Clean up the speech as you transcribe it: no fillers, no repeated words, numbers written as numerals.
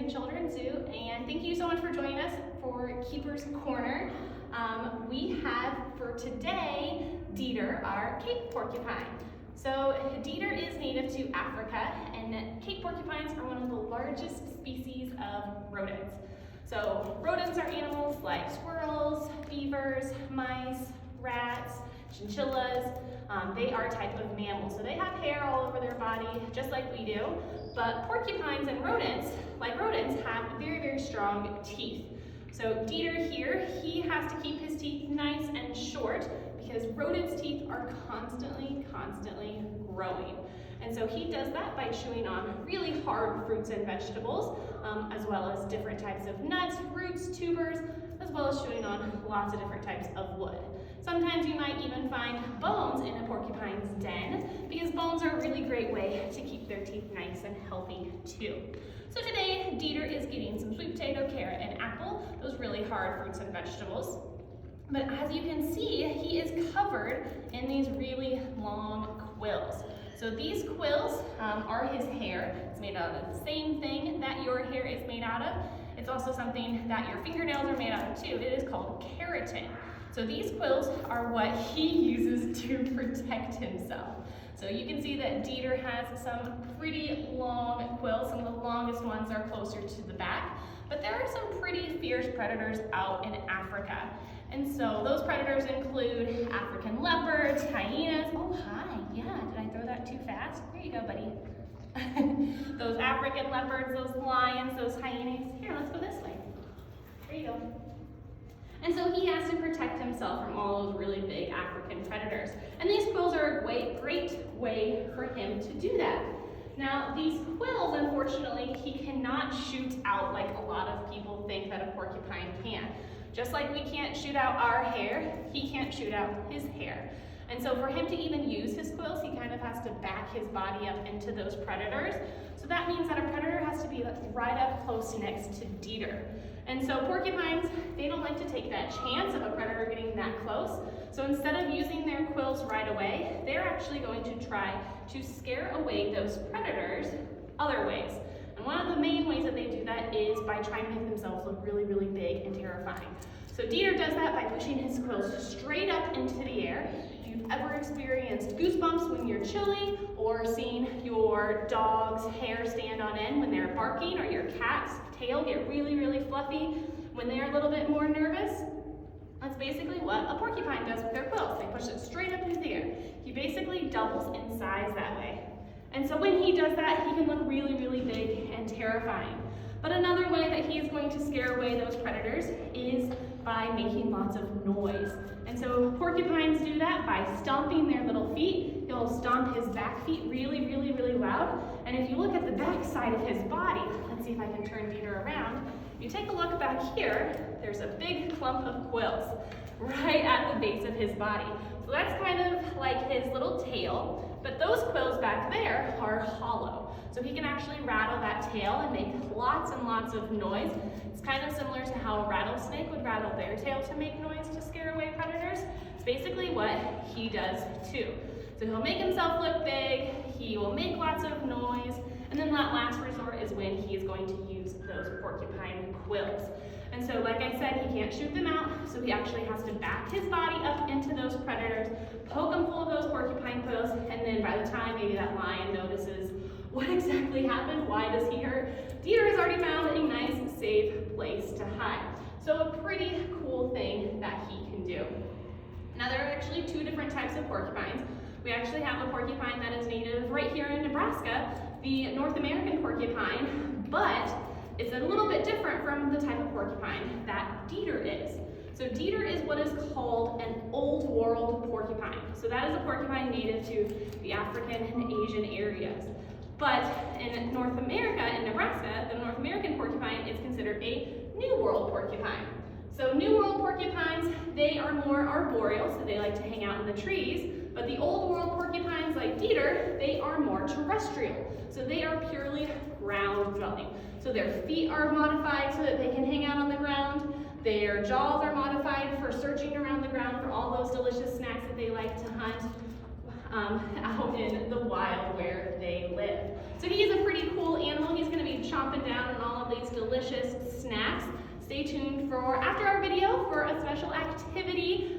American Children's Zoo, and thank you so much for joining us for Keeper's Corner. We have for today Deter, our Cape porcupine. So Deter is native to Africa, and Cape porcupines are one of the largest species of rodents. So rodents are animals like squirrels, beavers, mice, rats, chinchillas. They are a type of mammal, so they have hair all over their body, just like we do. But porcupines and rodents, like rodents, have very, very strong teeth. So Deter here, he has to keep his teeth nice and short because rodents' teeth are constantly growing. And so he does that by chewing on really hard fruits and vegetables, as well as different types of nuts, roots, tubers, as well as chewing on lots of different types of wood. Sometimes you might even find bones in a porcupine's den because bones are a really great way to keep their teeth nice and healthy too. So today, Deter is getting some sweet potato, carrot, and apple, those really hard fruits and vegetables. But as you can see, he is covered in these really long quills. So these quills are his hair. It's made out of the same thing that your hair is made out of. It's also something that your fingernails are made out of too. It is called keratin. So these quills are what he uses to protect himself. So you can see that Deter has some pretty long quills. Some of the longest ones are closer to the back. But there are some pretty fierce predators out in Africa. And so those predators include African leopards, hyenas. Oh, hi, yeah, did I throw that too fast? Here you go, buddy. Those African leopards, those lions, those hyenas. Here, let's go this way. There you go. And so he has to protect himself from all those really big African predators. And these quills are a great way for him to do that. Now, these quills, unfortunately, he cannot shoot out like a lot of people think that a porcupine can. Just like we can't shoot out our hair, he can't shoot out his hair. And so for him to even use his quills, he kind of has to back his body up into those predators. So that means that a predator has to be right up close next to Deter. And so porcupines, they don't like to take that chance of a predator getting that close. So instead of using their quills right away, they're actually going to try to scare away those predators other ways. And one of the main ways that they do that is by trying to make themselves look really, really big and terrifying. So Deter does that by pushing his quills straight up into the air. If you've ever experienced goosebumps when you're chilly, or seen your dog's hair stand on end when they're barking, or your cat's tail get really, really fluffy when they're a little bit more nervous, that's basically what a porcupine does with their quills. They push it straight up into the air. He basically doubles in size that way. And so when he does that, he can look really, really big and terrifying. But another way that he is going to scare away those predators is by making lots of noise. And so porcupines do that by stomping their little feet. He'll stomp his back feet really, really, really loud. And if you look at the back side of his body, let's see if I can turn Deter around. If you take a look back here, there's a big clump of quills right at the base of his body. So that's kind of like his little tail, but those quills back there are hollow. So he can actually rattle that tail and make lots and lots of noise. It's kind of similar to how a rattlesnake would rattle their tail to make noise to scare away predators. It's basically what he does too. So he'll make himself look big, he will make lots of noise, and then that last resort is when he is going to use those porcupine quills. And so like I said, he can't shoot them out, so he actually has to back his body up into those predators, poke them full of those porcupine quills, and then by the time maybe that lion notices what exactly happened, why does he hurt, Deter has already found a nice, safe place to hide. So a pretty cool thing that he can do. Now there are actually two different types of porcupines. We actually have a porcupine that is native right here in Nebraska, the North American porcupine, but it's a little bit different from the type of porcupine that Deter is. So Deter is what is called an old world porcupine. So that is a porcupine native to the African and Asian areas. But in North America, in Nebraska, the North American porcupine is considered a New World porcupine. So New World porcupines, they are more arboreal, so they like to hang out in the trees. But the Old World porcupines like Deter, they are more terrestrial. So they are purely ground dwelling. So their feet are modified so that they can hang out on the ground. Their jaws are modified for searching around the ground for all those delicious snacks that they like to hunt out in the wild where they live. So he's a pretty cool animal. He's going to be chomping down on all of these delicious stay tuned for after our video for a special activity